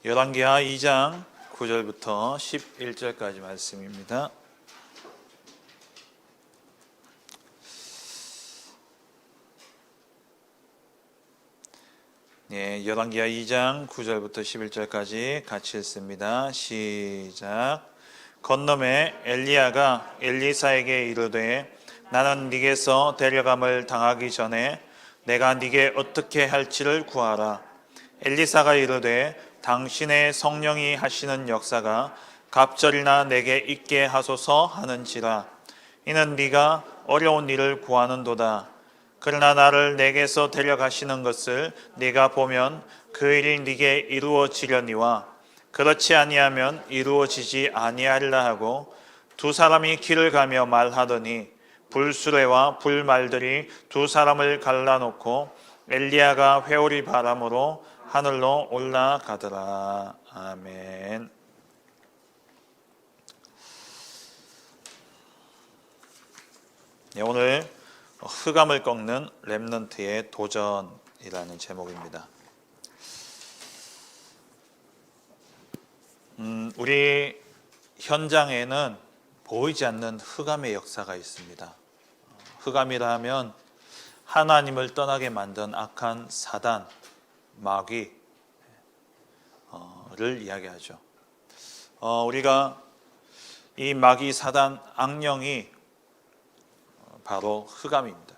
열왕기하 2장 9절부터 11절까지 말씀입니다. 네, 열왕기하 2장 9절부터 11절까지 같이 읽습니다. 시작. 건너매 엘리야가 엘리사에게 이르되 나는 네게서 데려감을 당하기 전에 내가 네게 어떻게 할지를 구하라. 엘리사가 이르되 당신의 성령이 하시는 역사가 갑절이나 내게 있게 하소서 하는지라. 이는 네가 어려운 일을 구하는도다. 그러나 나를 내게서 데려가시는 것을 네가 보면 그 일이 네게 이루어지려니와 그렇지 아니하면 이루어지지 아니하리라 하고 두 사람이 길을 가며 말하더니 불수레와 불말들이 두 사람을 갈라놓고 엘리야가 회오리 바람으로 하늘로 올라가더라. 아멘. 네, 오늘 흑암을 꺾는 렘넌트의 도전이라는 제목입니다. 우리 현장에는 보이지 않는 흑암의 역사가 있습니다. 흑암이라 하면 하나님을 떠나게 만든 악한 사단, 마귀를 이야기하죠. 우리가 이 마귀, 사단, 악령이 바로 흑암입니다.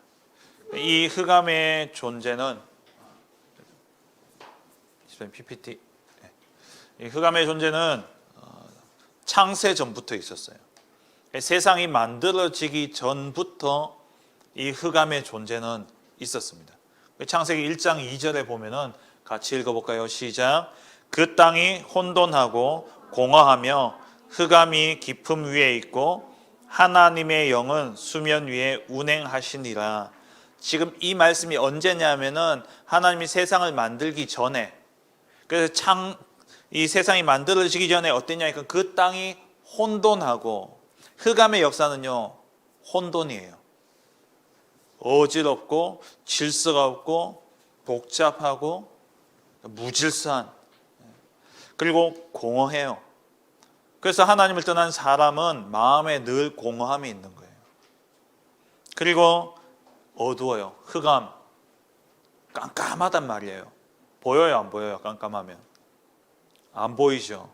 이 흑암의 존재는 PPT. 이 흑암의 존재는 창세 전부터 있었어요. 세상이 만들어지기 전부터 이 흑암의 존재는 있었습니다. 창세기 1장 2절에 보면은 같이 읽어볼까요? 시작. 그 땅이 혼돈하고 공허하며 흑암이 깊음 위에 있고 하나님의 영은 수면 위에 운행하시니라. 지금 이 말씀이 언제냐면은 하나님이 세상을 만들기 전에, 그래서 이 세상이 만들어지기 전에 어땠냐니까 그 땅이 혼돈하고, 흑암의 역사는요 혼돈이에요. 어지럽고 질서가 없고 복잡하고 무질서한, 그리고 공허해요. 그래서 하나님을 떠난 사람은 마음에 늘 공허함이 있는 거예요. 그리고 어두워요. 흑암, 깜깜하단 말이에요. 보여요, 안 보여요? 깜깜하면 안 보이죠.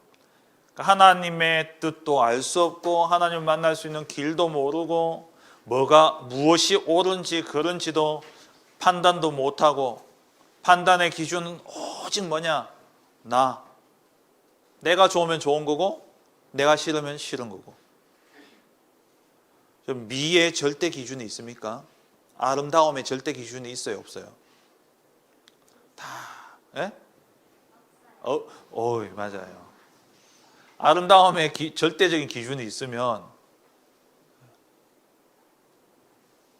하나님의 뜻도 알 수 없고 하나님을 만날 수 있는 길도 모르고 무엇이 옳은지 그른지도 판단도 못하고, 판단의 기준은 오직 뭐냐? 내가 좋으면 좋은 거고 내가 싫으면 싫은 거고. 미의 절대 기준이 있습니까? 아름다움의 절대 기준이 있어요, 없어요? 예? 맞아요. 아름다움의 절대적인 기준이 있으면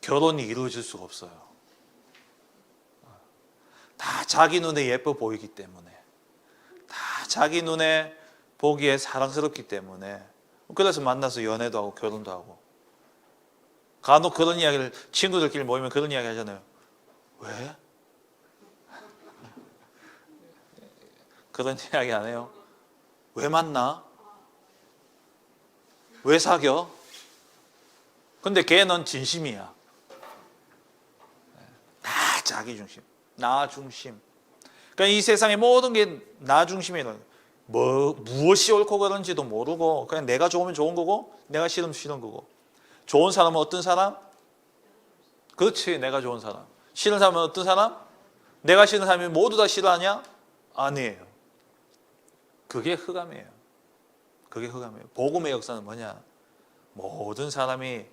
결혼이 이루어질 수가 없어요. 다 자기 눈에 예뻐 보이기 때문에, 다 자기 눈에 보기에 사랑스럽기 때문에, 그래서 만나서 연애도 하고 결혼도 하고. 간혹 그런 이야기를, 친구들끼리 모이면 그런 이야기 하잖아요. 왜? 그런 이야기 안 해요? 왜 만나? 왜 사겨? 근데 걔는 진심이야. 다 자기 중심, 나 중심. 그러니까 이 세상의 모든 게 나 중심이에요. 무엇이 옳고 그른지도 모르고 그냥 내가 좋으면 좋은 거고 내가 싫으면 싫은 거고. 좋은 사람은 어떤 사람? 그렇지, 내가 좋은 사람. 싫은 사람은 어떤 사람? 내가 싫은 사람이 모두 다 싫어하냐? 아니에요. 그게 흑암이에요. 그게 흑암이에요. 복음의 역사는 뭐냐? 모든 사람이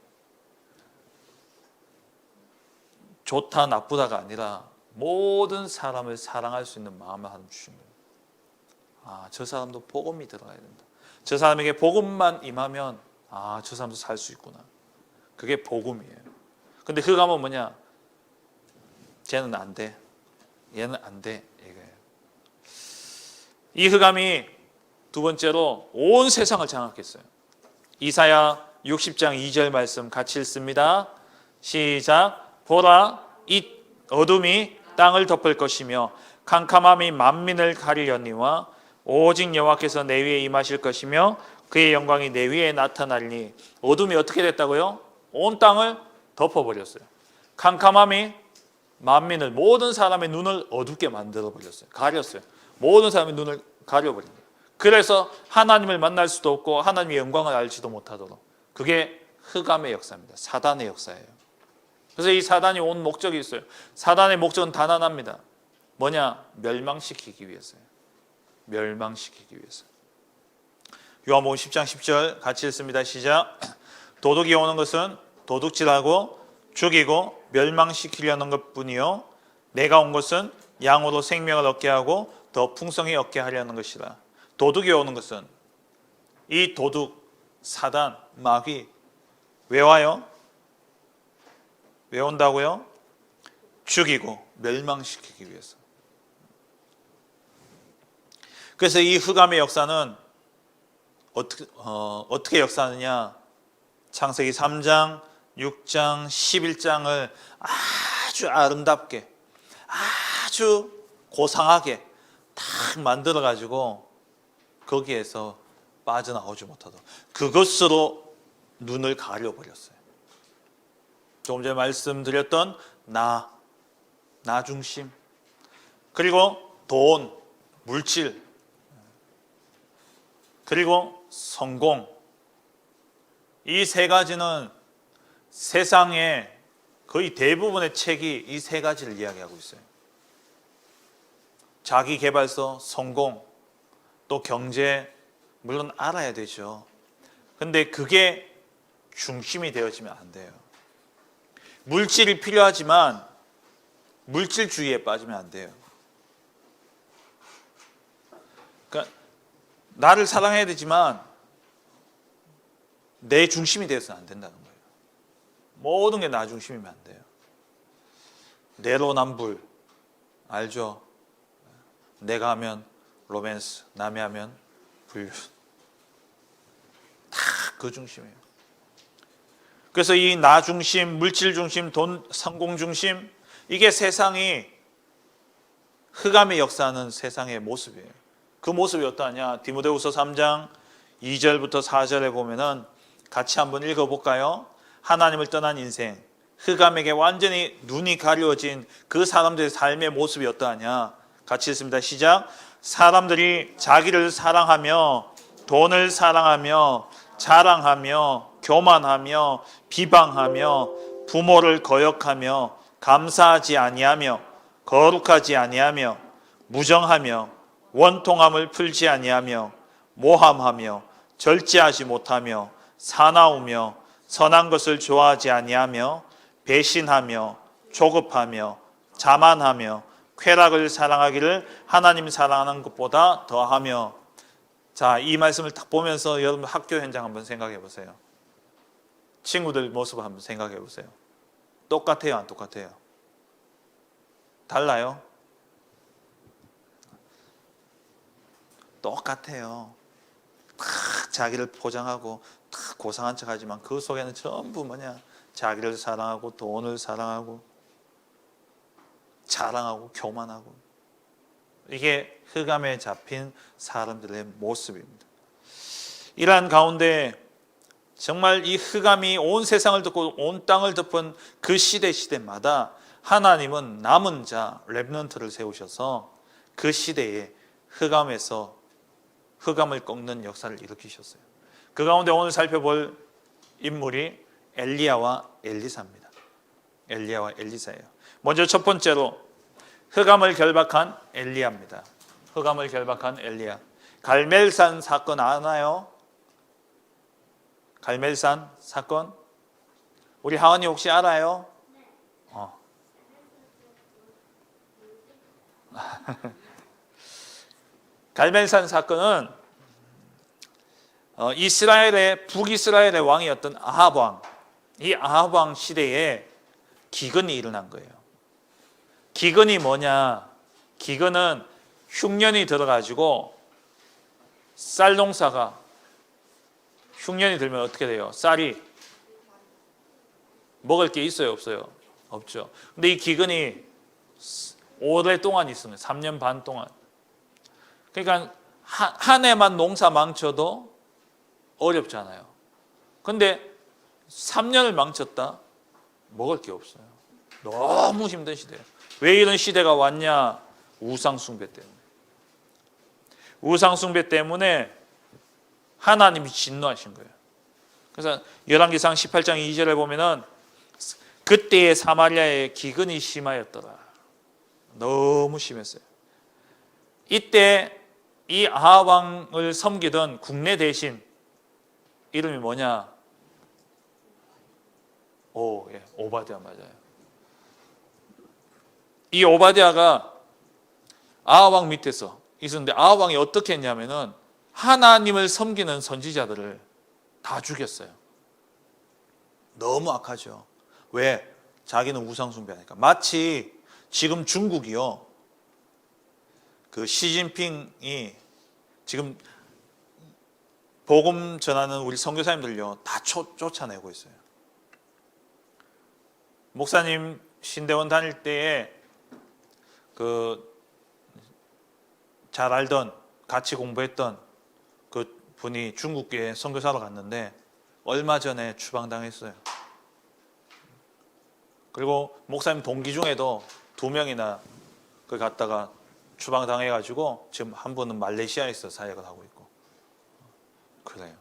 좋다 나쁘다가 아니라 모든 사람을 사랑할 수 있는 마음을 하나님 주신 거예요. 저 사람도 복음이 들어가야 된다. 저 사람에게 복음만 임하면 저 사람도 살 수 있구나. 그게 복음이에요. 근데 흑암은 뭐냐? 쟤는 안 돼, 얘는 안 돼, 이거예요. 이 흑암이 두 번째로 온 세상을 장악했어요. 이사야 60장 2절 말씀 같이 읽습니다. 시작. 보라, 이 어둠이 땅을 덮을 것이며 캄캄함이 만민을 가리려니와 오직 여호와께서 내 위에 임하실 것이며 그의 영광이 내 위에 나타나리니 어둠이 어떻게 됐다고요? 온 땅을 덮어버렸어요. 캄캄함이 만민을 모든 사람의 눈을 어둡게 만들어버렸어요. 가렸어요. 모든 사람의 눈을 가려버린 거예요. 그래서 하나님을 만날 수도 없고 하나님의 영광을 알지도 못하도록 그게 흑암의 역사입니다. 사단의 역사예요. 그래서 이 사단이 온 목적이 있어요. 사단의 목적은 단단합니다. 뭐냐? 멸망시키기 위해서요. 멸망시키기 위해서. 요한복음 10장 10절 같이 읽습니다. 시작. 도둑이 오는 것은 도둑질하고 죽이고 멸망시키려는 것뿐이요 내가 온 것은 양으로 생명을 얻게 하고 더 풍성히 얻게 하려는 것이라. 도둑이 오는 것은 이 도둑, 사단, 마귀 왜 와요? 왜 온다고요? 죽이고 멸망시키기 위해서. 그래서 이 흑암의 역사는 어떻게 역사하느냐? 창세기 3장, 6장, 11장을 아주 아름답게, 아주 고상하게 딱 만들어가지고 거기에서 빠져나오지 못하도록 그것으로 눈을 가려버렸어요. 조금 전에 말씀드렸던 나 중심, 그리고 돈, 물질, 그리고 성공, 이 세 가지는 세상의 거의 대부분의 책이 이 세 가지를 이야기하고 있어요. 자기계발서, 성공, 또 경제, 물론 알아야 되죠. 근데 그게 중심이 되어지면 안 돼요. 물질이 필요하지만 물질주의에 빠지면 안 돼요. 그러니까 나를 사랑해야 되지만 내 중심이 되어서는 안 된다는 거예요. 모든 게 나 중심이면 안 돼요. 내로남불 알죠? 내가 하면 로맨스, 남이 하면 불륜. 다 그 중심이에요. 그래서 이 나 중심, 물질 중심, 돈, 성공 중심, 이게 세상이 흑암의 역사하는 세상의 모습이에요. 그 모습이 어떠하냐? 디모데후서 3장 2절부터 4절에 보면은 같이 한번 읽어볼까요? 하나님을 떠난 인생, 흑암에게 완전히 눈이 가려진 그 사람들의 삶의 모습이 어떠하냐? 같이 읽습니다. 시작. 사람들이 자기를 사랑하며 돈을 사랑하며 자랑하며 교만하며 비방하며 부모를 거역하며 감사하지 아니하며 거룩하지 아니하며 무정하며 원통함을 풀지 아니하며 모함하며 절제하지 못하며 사나우며 선한 것을 좋아하지 아니하며 배신하며 조급하며 자만하며 쾌락을 사랑하기를 하나님 사랑하는 것보다 더하며. 자, 이 말씀을 딱 보면서 여러분 학교 현장 한번 생각해 보세요. 친구들 모습을 한번 생각해 보세요. 똑같아요, 안 똑같아요? 달라요? 똑같아요. 탁 자기를 포장하고 탁 고상한 척 하지만 그 속에는 전부 뭐냐? 자기를 사랑하고 돈을 사랑하고 자랑하고 교만하고. 이게 흑암에 잡힌 사람들의 모습입니다. 이러한 가운데 정말 이 흑암이 온 세상을 덮고 온 땅을 덮은 그 시대마다 하나님은 남은 자 렘넌트를 세우셔서 그 시대에 흑암에서 흑암을 꺾는 역사를 일으키셨어요. 그 가운데 오늘 살펴볼 인물이 엘리야와 엘리사입니다. 엘리야와 엘리사예요. 먼저 첫 번째로 흑암을 결박한 엘리야입니다. 흑암을 결박한 엘리야. 갈멜산 사건 아나요? 갈멜산 사건? 우리 하은이 혹시 알아요? 갈멜산 사건은 이스라엘의 북이스라엘의 왕이었던 아합 왕, 이 아합 왕 시대에 기근이 일어난 거예요. 기근이 뭐냐? 기근은 흉년이 들어가지고 쌀 농사가 흉년이 들면 어떻게 돼요? 쌀이 먹을 게 있어요, 없어요? 없죠. 근데 이 기근이 오랫동안 있습니다. 3년 반 동안. 그러니까 한 해만 농사 망쳐도 어렵잖아요. 근데 3년을 망쳤다? 먹을 게 없어요. 너무 힘든 시대예요. 왜 이런 시대가 왔냐? 우상숭배 때문에. 우상숭배 때문에 하나님이 진노하신 거예요. 그래서 열왕기상 18장 2절에 보면은 그때의 사마리아에 기근이 심하였더라. 너무 심했어요. 이때 이 아합 왕을 섬기던 국내 대신 이름이 뭐냐? 오바댜 맞아요. 이 오바댜가 아합 왕 밑에서 있었는데 아합 왕이 어떻게 했냐면은 하나님을 섬기는 선지자들을 다 죽였어요. 너무 악하죠. 왜? 자기는 우상 숭배하니까. 마치 지금 중국이요. 그 시진핑이 지금 복음 전하는 우리 선교사님들요 다 쫓아내고 있어요. 목사님 신대원 다닐 때에 그 잘 알던 같이 공부했던 그 분이 중국에 선교사로 갔는데 얼마 전에 추방당했어요. 그리고 목사님 동기 중에도 2명이나 그 갔다가 추방당해가지고 지금 한 분은 말레이시아에서 사역을 하고 있고 그래요.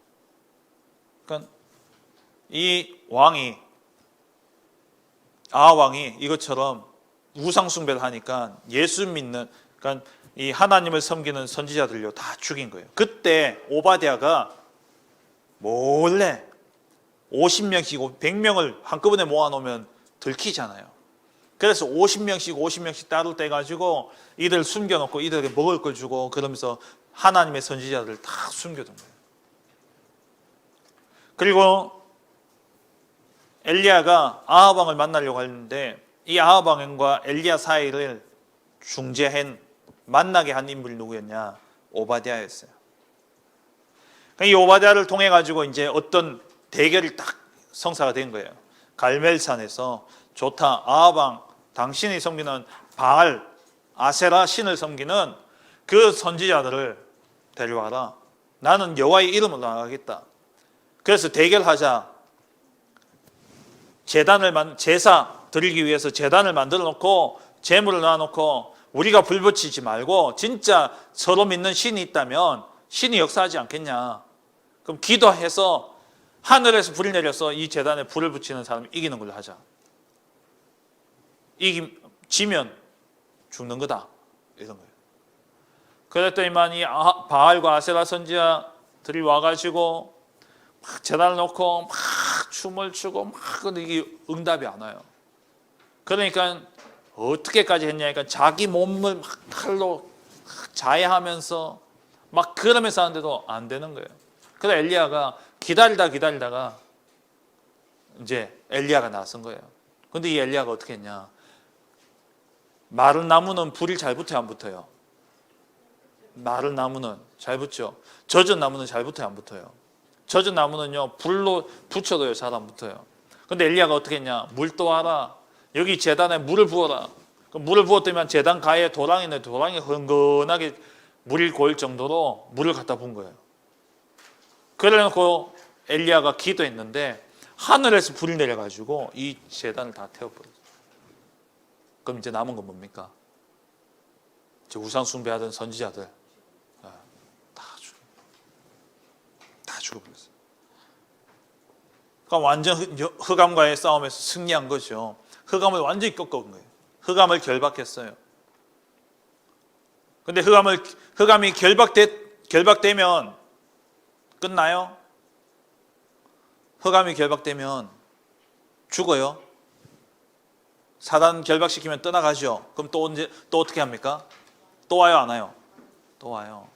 그러니까 이 왕이 아합 왕이 이것처럼 우상 숭배를 하니까 예수 믿는 그러니까 이 하나님을 섬기는 선지자들요 다 죽인 거예요. 그때 오바댜가 몰래 50명씩 100명을 한꺼번에 모아놓으면 들키잖아요. 그래서 50명씩 따로 떼가지고 이들 숨겨놓고 이들에게 먹을 걸 주고 그러면서 하나님의 선지자들을 다 숨겨둔 거예요. 그리고 엘리야가 아합 왕을 만나려고 했는데 이 아합 왕과 엘리야 사이를 중재한 만나게 한 인물이 누구였냐? 오바댜였어요. 이 오바댜를 통해 가지고 이제 어떤 대결이 딱 성사가 된 거예요. 갈멜산에서 좋다. 아합 왕 당신이 섬기는 바알 아세라 신을 섬기는 그 선지자들을 데려와라. 나는 여호와의 이름으로 나가겠다. 그래서 대결하자. 제사 드리기 위해서 제단을 만들어 놓고 제물을 놔 놓고 우리가 불 붙이지 말고 진짜 서로 믿는 신이 있다면 신이 역사하지 않겠냐. 그럼 기도해서 하늘에서 불이 내려서 이 제단에 불을 붙이는 사람이 이기는 걸로 하자. 지면 죽는 거다. 이런 거예요. 그랬더니만 이 바알과 아세라 선지자들이 와가지고 막 제단을 놓고 막 춤을 추고 막 근데 이게 응답이 안 와요. 그러니까 어떻게까지 했냐니까 자기 몸을 막 칼로 자해하면서 막 그러면서 하는데도 안 되는 거예요. 그래서 엘리야가 기다리다가 이제 엘리야가 나선 거예요. 근데 이 엘리야가 어떻게 했냐? 마른 나무는 불이 잘 붙어요, 안 붙어요? 마른 나무는 잘 붙죠. 젖은 나무는 잘 붙어요, 안 붙어요? 젖은 나무는요 불로 붙여도요 잘 안 붙어요. 근데 엘리야가 어떻게 했냐? 물 떠와라. 여기 제단에 물을 부어라. 물을 부었더니 제단 가에 도랑이 있는데 도랑이 흥건하게 물이 고일 정도로 물을 갖다 부은 거예요. 그래놓고 엘리야가 기도했는데 하늘에서 불이 내려가지고 이 제단을 다 태워버렸어요. 그럼 이제 남은 건 뭡니까? 이제 우상 숭배하던 선지자들 다 죽어버렸어요. 그러니까 완전 흑암과의 싸움에서 승리한 거죠. 흑암을 완전히 꺾은 거예요. 흑암을 결박했어요. 근데 흑암이 결박되면 끝나요? 흑암이 결박되면 죽어요. 사단 결박시키면 떠나가죠. 그럼 또 어떻게 합니까? 또 와요, 안 와요? 또 와요.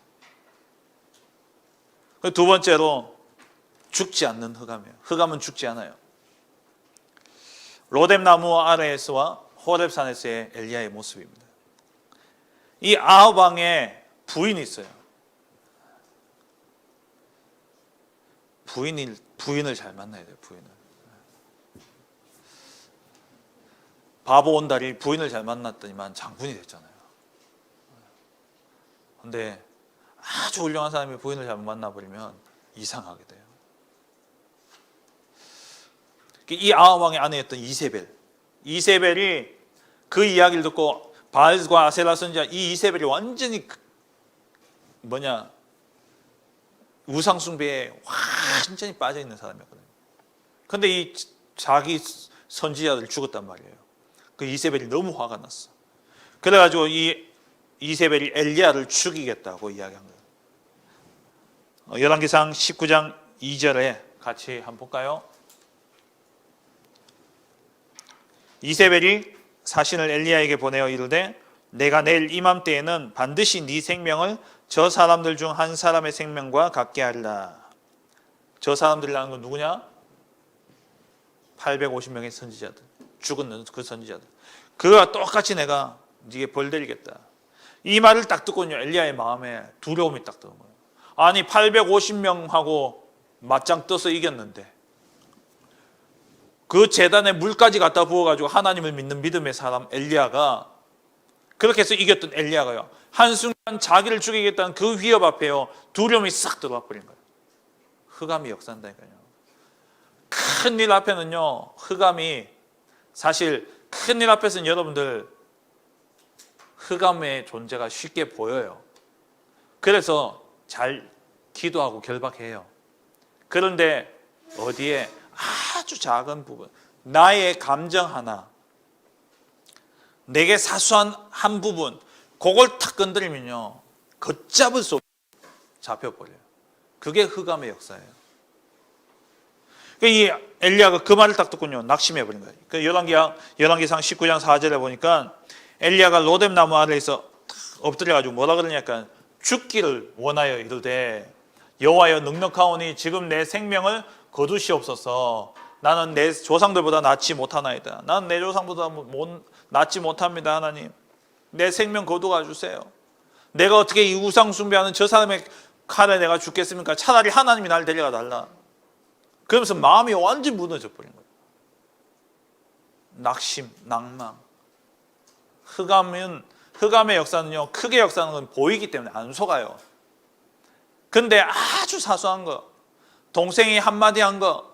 두 번째로 죽지 않는 흑암이에요. 흑암은 죽지 않아요. 로뎀나무 아래에서와 호렙산에서의 엘리야의 모습입니다. 이 아합 왕의 부인이 있어요. 부인을 잘 만나야 돼요. 부인을. 바보 온달이 부인을 잘 만났더니만 장군이 됐잖아요. 근데 아주 훌륭한 사람이 부인을 잘못 만나버리면 이상하게 돼요. 이 아합 왕의 아내였던 이세벨이 그 이야기를 듣고 바알과 아세라 선지자 이 이세벨이 완전히 우상 숭배에 완전히 빠져 있는 사람이었거든요. 근데 이 자기 선지자들 죽었단 말이에요. 그 이세벨이 너무 화가 났어. 그래가지고 이 이세벨이 엘리야를 죽이겠다고 이야기한 거예요. 열왕기상 19장 2절에 같이 한번 볼까요? 이세벨이 사신을 엘리야에게 보내어 이르되 내가 내일 이맘때에는 반드시 네 생명을 저 사람들 중 한 사람의 생명과 같게 하리라. 저 사람들이라는 건 누구냐? 850명의 선지자들, 죽은 그 선지자들. 그와 똑같이 내가 네게 벌 드리겠다. 이 말을 딱 듣고는요, 엘리야의 마음에 두려움이 딱 드는 거예요. 아니 850명하고 맞짱 떠서 이겼는데 그 제단에 물까지 갖다 부어가지고 하나님을 믿는 믿음의 사람 엘리야가, 그렇게 해서 이겼던 엘리야가요, 한순간 자기를 죽이겠다는 그 위협 앞에요 두려움이 싹 들어와 버린 거예요. 흑암이 역사한다니까요. 큰일 앞에는요, 흑암이, 사실 큰일 앞에서는 여러분들 흑암의 존재가 쉽게 보여요. 그래서 잘 기도하고 결박해요. 그런데 어디에 아주 작은 부분, 나의 감정 하나, 내게 사소한 한 부분, 그걸 탁 건드리면요 걷잡을 수 없이 잡혀버려요. 그게 흑암의 역사예요. 이 엘리야가 그 말을 딱 듣군요, 낙심해버린 거예요. 그 열왕기상 19장 4절에 보니까 엘리야가 로뎀 나무 아래에서 엎드려가지고 뭐라 그러냐니까 죽기를 원하여 이르되 여호와여 넉넉하오니 지금 내 생명을 거두시옵소서. 나는 내 조상들보다 낫지 못하나이다. 나는 내 조상보다 낫지 못합니다. 하나님, 내 생명 거두어 주세요. 내가 어떻게 이 우상 숭배하는 저 사람의 칼에 내가 죽겠습니까? 차라리 하나님이 나를 데려가 달라. 그러면서 마음이 완전히 무너져 버린 거예요. 낙심, 낭망. 흑암의 역사는요, 크게 역사하는 건 보이기 때문에 안 속아요. 근데 아주 사소한 거, 동생이 한마디 한 거,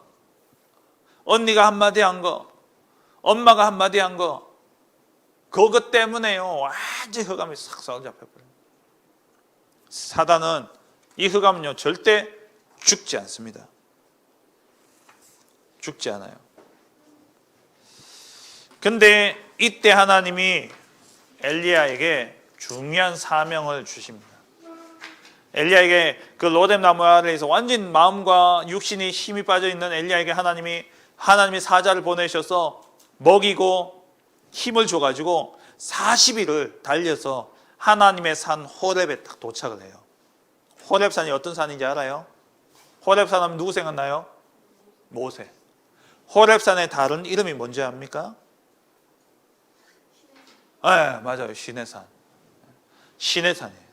언니가 한마디 한 거, 엄마가 한마디 한 거, 그것 때문에요 완전히 흑암이 싹 사로잡혀버려요. 사단은, 이 흑암은요 절대 죽지 않습니다. 죽지 않아요. 근데 이때 하나님이 엘리야에게 중요한 사명을 주십니다. 엘리야에게 그 로뎀 나무 아래에서 완전 마음과 육신이 힘이 빠져 있는 엘리야에게 하나님이 사자를 보내셔서 먹이고 힘을 줘가지고 40일을 달려서 하나님의 산 호렙에 딱 도착을 해요. 호렙산이 어떤 산인지 알아요? 호렙산 하면 누구 생각나요? 모세. 호렙산의 다른 이름이 뭔지 압니까? 네, 맞아요. 시내산. 시내산이에요.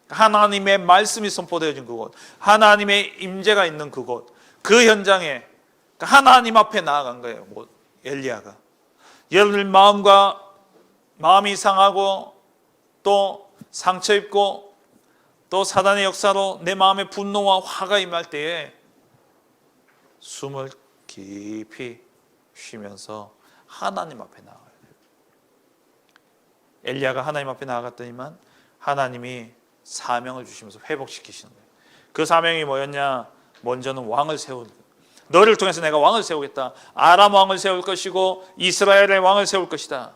하나님의 말씀이 선포되어진 그곳, 하나님의 임재가 있는 그곳, 그 현장에 하나님 앞에 나아간 거예요. 엘리야가. 여러분들 마음이 상하고 또 상처 입고 또 사단의 역사로 내 마음에 분노와 화가 임할 때에 숨을 깊이 쉬면서 하나님 앞에 나아가요. 엘리야가 하나님 앞에 나아갔더니만 하나님이 사명을 주시면서 회복시키시는 거예요. 그 사명이 뭐였냐? 먼저는 왕을 세우는 거예요. 너를 통해서 내가 왕을 세우겠다. 아람 왕을 세울 것이고 이스라엘의 왕을 세울 것이다.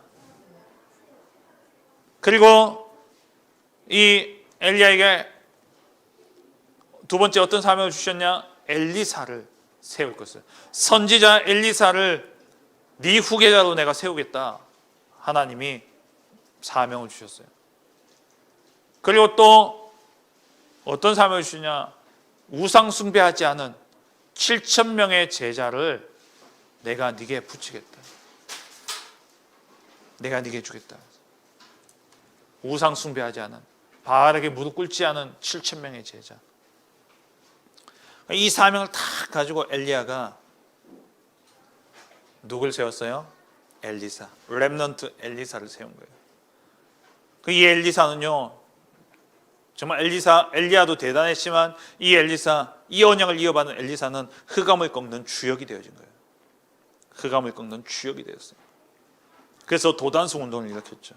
그리고 이 엘리야에게 두 번째 어떤 사명을 주셨냐? 엘리사를 세울 것을. 선지자 엘리사를 네 후계자로 내가 세우겠다. 하나님이 사명을 주셨어요. 그리고 또 어떤 사명을 주냐? 우상 숭배하지 않은 7,000명의 제자를 내가 네게 붙이겠다. 내가 네게 주겠다. 우상 숭배하지 않은, 바알에게 무릎 꿇지 않은 7,000명의 제자. 이 사명을 다 가지고 엘리야가 누굴 세웠어요? 엘리사, 렘넌트 엘리사를 세운 거예요. 이 엘리사는요 정말 엘리야도 대단했지만 이 언약을 이어받은 엘리사는 흑암을 꺾는 주역이 되어진 거예요. 흑암을 꺾는 주역이 되었어요. 그래서 도단성 운동을 일으켰죠.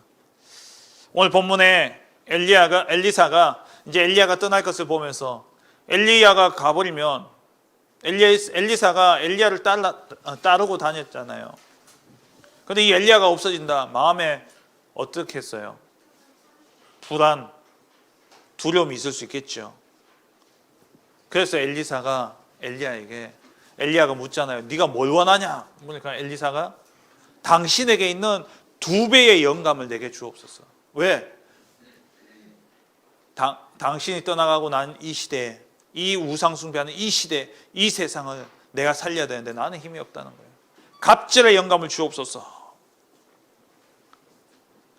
오늘 본문에 엘리사가 이제 엘리야가 떠날 것을 보면서 엘리야가 가버리면 엘리사가 엘리야를 따르고 다녔잖아요. 근데 이 엘리야가 없어진다. 마음에 어떻게 했어요? 불안, 두려움이 있을 수 있겠죠. 그래서 엘리사가 엘리야가 묻잖아요. 네가 뭘 원하냐? 그러니까 엘리사가 당신에게 있는 2배의 영감을 내게 주옵소서. 왜? 당신이 떠나가고 난 이 시대에, 이 우상 숭배하는 이 시대, 이 세상을 내가 살려야 되는데 나는 힘이 없다는 거예요. 갑절의 영감을 주옵소서.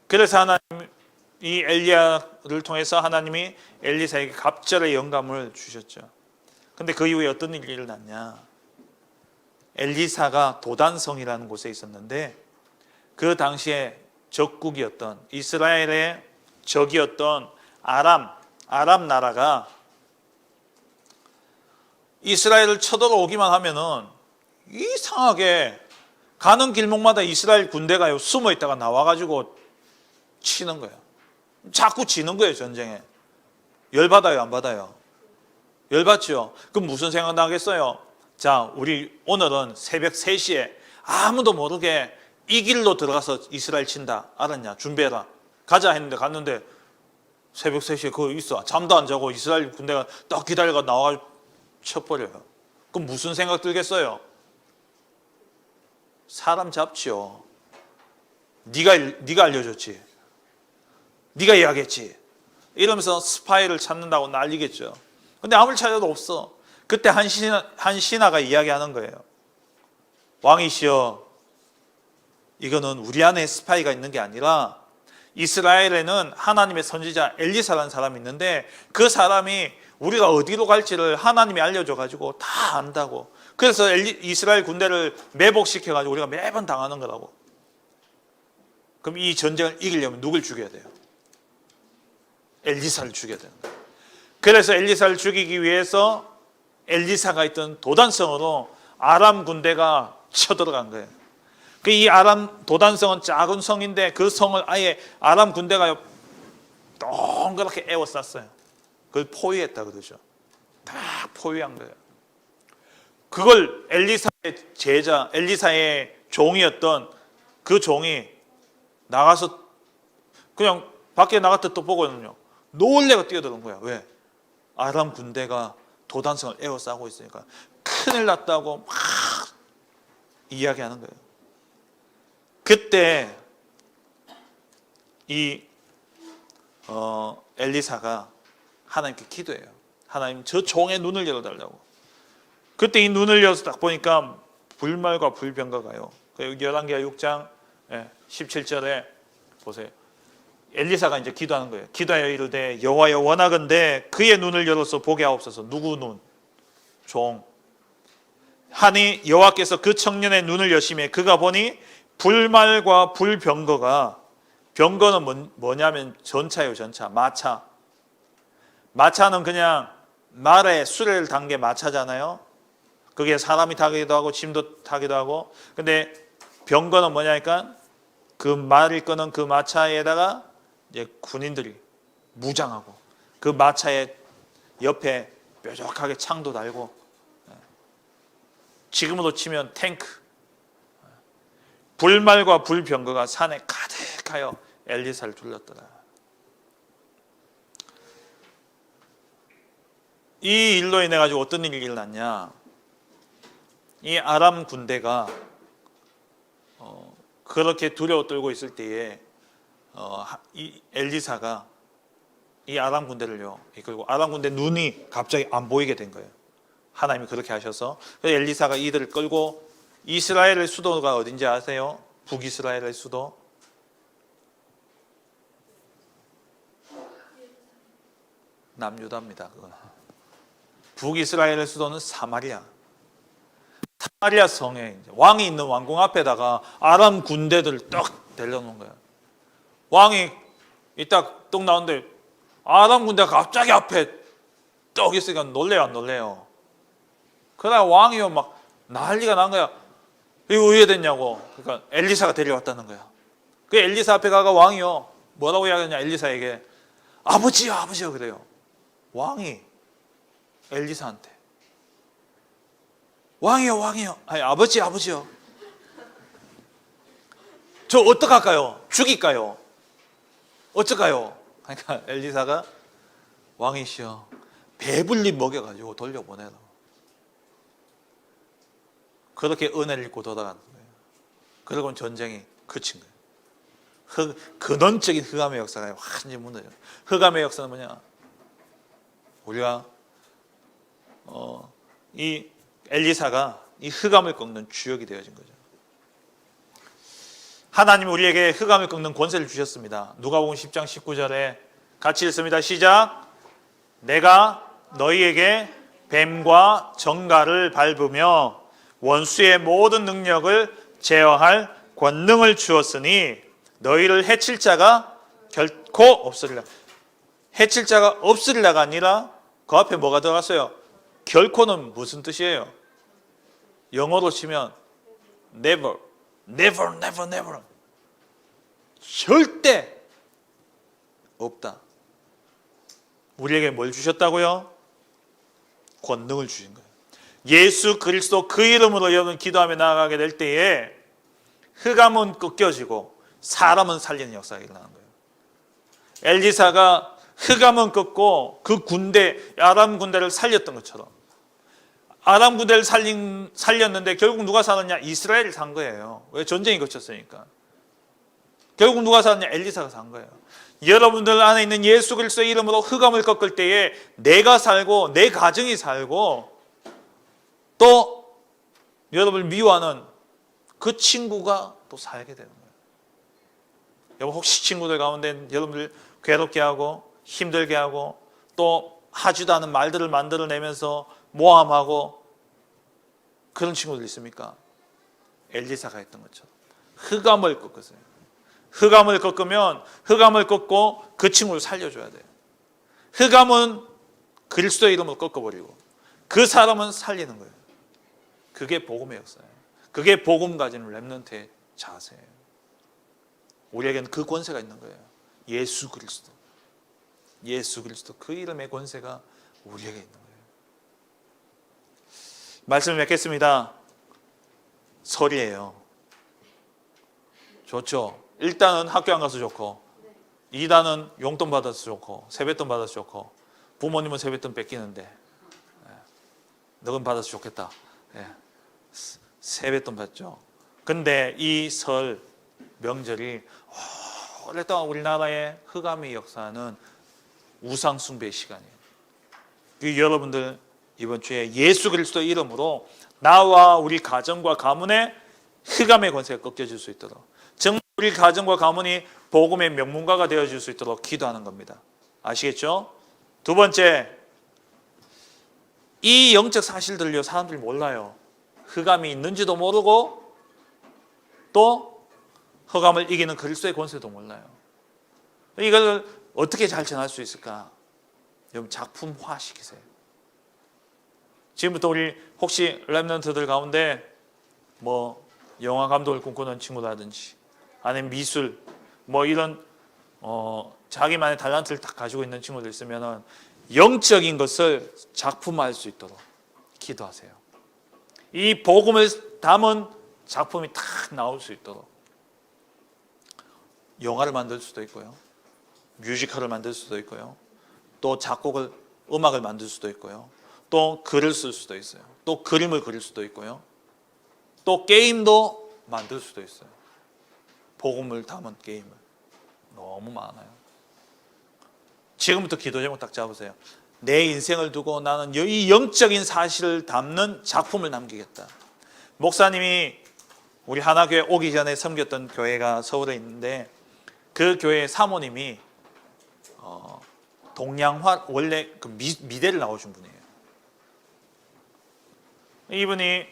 그래서 하나님, 이 엘리야를 통해서 하나님이 엘리사에게 갑절의 영감을 주셨죠. 근데 그 이후에 어떤 일이 일어났냐? 엘리사가 도단성이라는 곳에 있었는데 그 당시에 적국이었던 이스라엘의 적이었던 아람 나라가 이스라엘을 쳐들어오기만 하면은 이상하게 가는 길목마다 이스라엘 군대가 숨어 있다가 나와가지고 치는 거예요. 자꾸 지는 거예요, 전쟁에. 열받아요, 안 받아요? 열받죠? 그럼 무슨 생각 나겠어요? 자, 우리 오늘은 새벽 3시에 아무도 모르게 이 길로 들어가서 이스라엘 친다. 알았냐? 준비해라. 가자 했는데 갔는데 새벽 3시에 그거 있어. 잠도 안 자고 이스라엘 군대가 딱 기다려가 나와 쳐버려요. 그럼 무슨 생각 들겠어요? 사람 잡지요. 네가 알려줬지. 네가 이야기했지. 이러면서 스파이를 찾는다고 난리겠죠. 근데 아무리 찾아도 없어. 그때 한 신하가 이야기하는 거예요. 왕이시여, 이거는 우리 안에 스파이가 있는 게 아니라 이스라엘에는 하나님의 선지자 엘리사라는 사람이 있는데 그 사람이 우리가 어디로 갈지를 하나님이 알려줘가지고 다 안다고. 그래서 이스라엘 군대를 매복시켜가지고 우리가 매번 당하는 거라고. 그럼 이 전쟁을 이기려면 누굴 죽여야 돼요? 엘리사를 죽여야 되는 거예요. 그래서 엘리사를 죽이기 위해서 엘리사가 있던 도단성으로 아람 군대가 쳐들어간 거예요. 이 아람 도단성은 작은 성인데 그 성을 아예 아람 군대가 동그랗게 에워쌌어요. 그걸 포위했다 그러죠. 다 포위한 거예요. 그걸 엘리사의 제자, 엘리사의 종이었던 그 종이 나가서 그냥 밖에 나갔다 또 보거든요. 놀래가 뛰어드는 거야. 왜? 아람 군대가 도단성을 에워싸고 있으니까 큰일 났다고 막 이야기하는 거예요. 그때 이 엘리사가 하나님께 기도해요. 하나님, 저 종의 눈을 열어달라고. 그때 이 눈을 열어서 딱 보니까 불말과 불병거가요. 열왕기하 6장 17절에 보세요. 엘리사가 이제 기도하는 거예요. 기도하여 이르되 여호와여 원하건대 그의 눈을 열어서 보게 하옵소서. 누구 눈? 종. 하니 여호와께서 그 청년의 눈을 여시매 그가 보니 불말과 불병거가, 병거는 뭐냐면 전차예요. 전차. 마차. 마차는 그냥 말에 수레를 단 게 마차잖아요. 그게 사람이 타기도 하고 짐도 타기도 하고. 근데 병거는 뭐냐니까 그 말을 끄는 그 마차에다가 이제 군인들이 무장하고 그 마차의 옆에 뾰족하게 창도 달고, 지금으로 치면 탱크. 불말과 불병거가 산에 가득하여 엘리사를 둘렀더라. 이 일로 인해 가지고 어떤 일이 일어났냐? 이 아람 군대가 그렇게 두려워 떨고 있을 때에 이 엘리사가 이 아람 군대를요, 그리고 아람 군대 눈이 갑자기 안 보이게 된 거예요. 하나님이 그렇게 하셔서. 그래서 엘리사가 이들을 끌고, 이스라엘의 수도가 어딘지 아세요? 북이스라엘의 수도? 남유다입니다. 그건. 북이스라엘의 수도는 사마리아. 사마리아 성에 왕이 있는 왕궁 앞에다가 아람 군대들을 딱 내려놓은 거예요. 왕이 이딱 뚝 나오는데 아람 군대가 갑자기 앞에 떡 있으니까 놀래요, 안 놀래요? 그러나 왕이요 막 난리가 난 거야. 이거 왜 됐냐고. 그러니까 엘리사가 데려왔다는 거야. 그 엘리사 앞에 가가 왕이요 뭐라고 이야기하냐, 엘리사에게 아버지요, 아버지요 그래요. 왕이 엘리사한테 왕이요, 왕이요. 아니, 아버지, 아버지요. 저 어떡할까요? 죽일까요? 어쩔까요? 그러니까 엘리사가 왕이시여 배불리 먹여가지고 돌려보내라. 그렇게 은혜를 입고 돌아가는 거예요. 그러고 전쟁이 그친 거예요. 근원적인 흑암의 역사가 완전히 무너져요. 흑암의 역사는 뭐냐? 우리가 이 엘리사가 이 흑암을 꺾는 주역이 되어진 거죠. 하나님이 우리에게 흑암을 꺾는 권세를 주셨습니다. 누가복음 10장 19절에 같이 읽습니다. 시작. 내가 너희에게 뱀과 정갈을 밟으며 원수의 모든 능력을 제어할 권능을 주었으니 너희를 해칠 자가 결코 없으리라. 해칠 자가 없으리라가 아니라 그 앞에 뭐가 들어갔어요? 결코는 무슨 뜻이에요? 영어로 치면 never, never, never, never. 절대 없다. 우리에게 뭘 주셨다고요? 권능을 주신 거예요. 예수 그리스도 그 이름으로 여러분 기도하며 나아가게 될 때에 흑암은 꺾여지고 사람은 살리는 역사가 일어나는 거예요. 엘리사가 흑암은 꺾고 그 군대, 아람 군대를 살렸던 것처럼 아람 군대를 살렸는데 결국 누가 살았냐? 이스라엘이 산 거예요. 왜? 전쟁이 거쳤으니까. 결국 누가 살았냐? 엘리사가 산 거예요. 여러분들 안에 있는 예수 그리스도의 이름으로 흑암을 꺾을 때에 내가 살고 내 가정이 살고 또 여러분을 미워하는 그 친구가 또 살게 되는 거예요. 여러분 혹시 친구들 가운데 여러분들 괴롭게 하고 힘들게 하고 또 하지도 않은 말들을 만들어내면서 모함하고 그런 친구들 있습니까? 엘리사가 했던 것처럼 흑암을 꺾으세요. 흑암을 꺾으면 흑암을 꺾고 그 친구를 살려줘야 돼요. 흑암은 그리스도의 이름으로 꺾어버리고 그 사람은 살리는 거예요. 그게 복음의 역사예요. 그게 복음 가지는 렘넌트의 자세예요. 우리에게는 그 권세가 있는 거예요. 예수 그리스도. 예수 그리스도 그 이름의 권세가 우리에게 있는 거예요. 말씀을 맺겠습니다. 설이에요. 좋죠. 1단은 학교 안 가서 좋고 2단은 용돈 받아서 좋고 세뱃돈 받아서 좋고 부모님은 세뱃돈 뺏기는데 너는 받아서 좋겠다. 세뱃돈 받죠. 근데 이 설 명절이 오랫동안 우리나라의 흑암의 역사는 우상 숭배의 시간이에요. 여러분들 이번 주에 예수 그리스도의 이름으로 나와 우리 가정과 가문의 흑암의 권세가 꺾여질 수 있도록 정말 우리 가정과 가문이 복음의 명문가가 되어질 수 있도록 기도하는 겁니다. 아시겠죠? 두 번째, 이 영적 사실들을요 사람들이 몰라요. 흑암이 있는지도 모르고 또 흑암을 이기는 그리스도의 권세도 몰라요. 이걸 어떻게 잘 전할 수 있을까? 여러분 작품화 시키세요. 지금부터 우리 혹시 렘넌트들 가운데 뭐 영화 감독을 꿈꾸는 친구라든지 아니면 미술 뭐 이런 자기만의 탤런트를 딱 가지고 있는 친구들 있으면은 영적인 것을 작품화할 수 있도록 기도하세요. 이 복음을 담은 작품이 탁 나올 수 있도록 영화를 만들 수도 있고요, 뮤지컬을 만들 수도 있고요, 또 작곡을 음악을 만들 수도 있고요, 또 글을 쓸 수도 있어요, 또 그림을 그릴 수도 있고요, 또 게임도 만들 수도 있어요. 복음을 담은 게임을 너무 많아요. 지금부터 기도 제목 딱 잡으세요. 내 인생을 두고 나는 이 영적인 사실을 담는 작품을 남기겠다. 목사님이 우리 하나교회 오기 전에 섬겼던 교회가 서울에 있는데 그 교회 사모님이 동양화 원래 그 미대를 나오신 분이에요. 이분이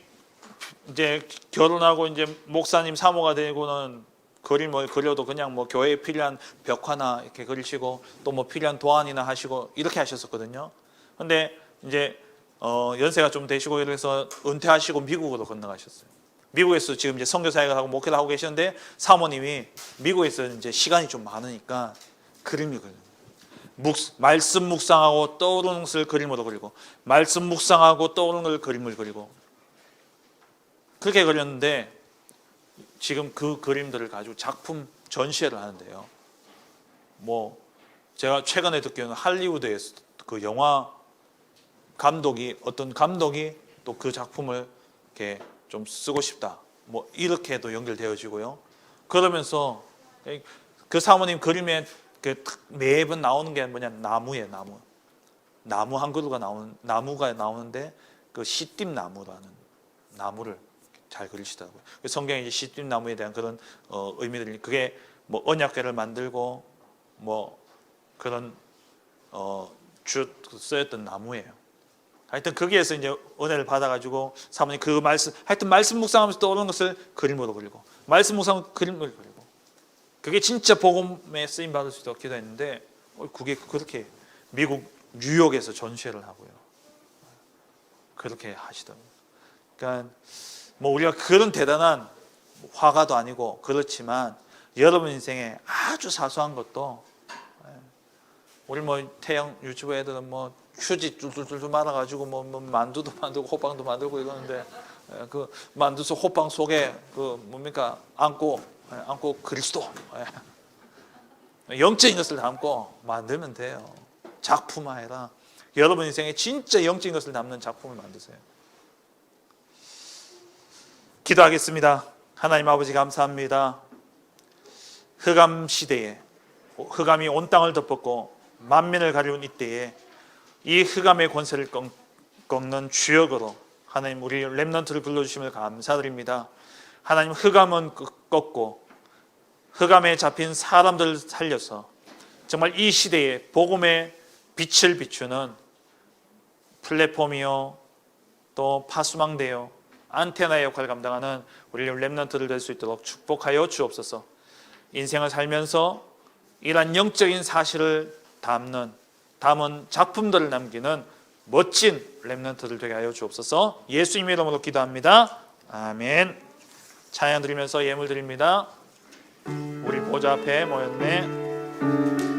이제 결혼하고 이제 목사님 사모가 되고는 그림을 그려도 그냥 뭐 교회에 필요한 벽화나 이렇게 그리시고 또 뭐 필요한 도안이나 하시고 이렇게 하셨었거든요. 근데 이제 연세가 좀 되시고 이래서 은퇴하시고 미국으로 건너가셨어요. 미국에서 지금 이제 선교사역을 하고 목회를 하고 계시는데 사모님이 미국에서 이제 시간이 좀 많으니까 그림을 그려요. 말씀 묵상하고 떠오르는 것을 그림으로 그리고 말씀 묵상하고 떠오르는 걸 그림을 그리고 그렇게 그렸는데 지금 그 그림들을 가지고 작품 전시회를 하는데요. 뭐 제가 최근에 듣기로는 할리우드에서 그 영화 감독이 어떤 감독이 또 그 작품을 이렇게 좀 쓰고 싶다. 뭐 이렇게도 연결되어지고요. 그러면서 그 사모님 그림에 매번 나오는 게 뭐냐 나무예요. 나무 한 그루가 나무가 나오는데 그 시띠나무라는 나무를 잘 그리시더라고요. 성경에 이제 시띠나무에 대한 그런 의미들이 그게 뭐 언약궤를 만들고 뭐 그런 쓰였던 나무예요. 하여튼 거기에서 이제 은혜를 받아가지고 사모님 그 말씀 묵상하면서 떠오르는 것을 그림으로 그리고 말씀 묵상 그림을 그리고 그게 진짜 복음에 쓰임 받을 수 있도록 기도했는데 그게 그렇게 미국 뉴욕에서 전시회를 하고요. 그렇게 하시더라고요. 그러니까 뭐 우리가 그런 대단한 화가도 아니고 그렇지만 여러분 인생에 아주 사소한 것도 우리 뭐 태영 유튜브 애들은 뭐 휴지 줄줄줄 말아가지고 뭐 만두도 만들고 호빵도 만들고 이러는데 그 만두 속 호빵 속에 그 뭡니까 안고 그리스도 영적인 것을 담고 만들면 돼요. 작품화해라. 여러분 인생에 진짜 영적인 것을 담는 작품을 만드세요. 기도하겠습니다. 하나님 아버지 감사합니다. 흑암 시대에 흑암이 온 땅을 덮었고 만민을 가리운 이때에 이 흑암의 권세를 꺾는 주역으로 하나님 우리 렘넌트를 불러주심을 감사드립니다. 하나님 흑암은 꺾고 흑암에 잡힌 사람들을 살려서 정말 이 시대에 복음의 빛을 비추는 플랫폼이요 또 파수망대요 안테나의 역할을 감당하는 우리 렘넌트들 될 수 있도록 축복하여 주옵소서. 인생을 살면서 이러한 영적인 사실을 담은 작품들을 남기는 멋진 렘넌트들 되게 하여 주옵소서. 예수님의 이름으로 기도합니다. 아멘. 찬양 드리면서 예물 드립니다. 우리 보좌 앞에 모였네.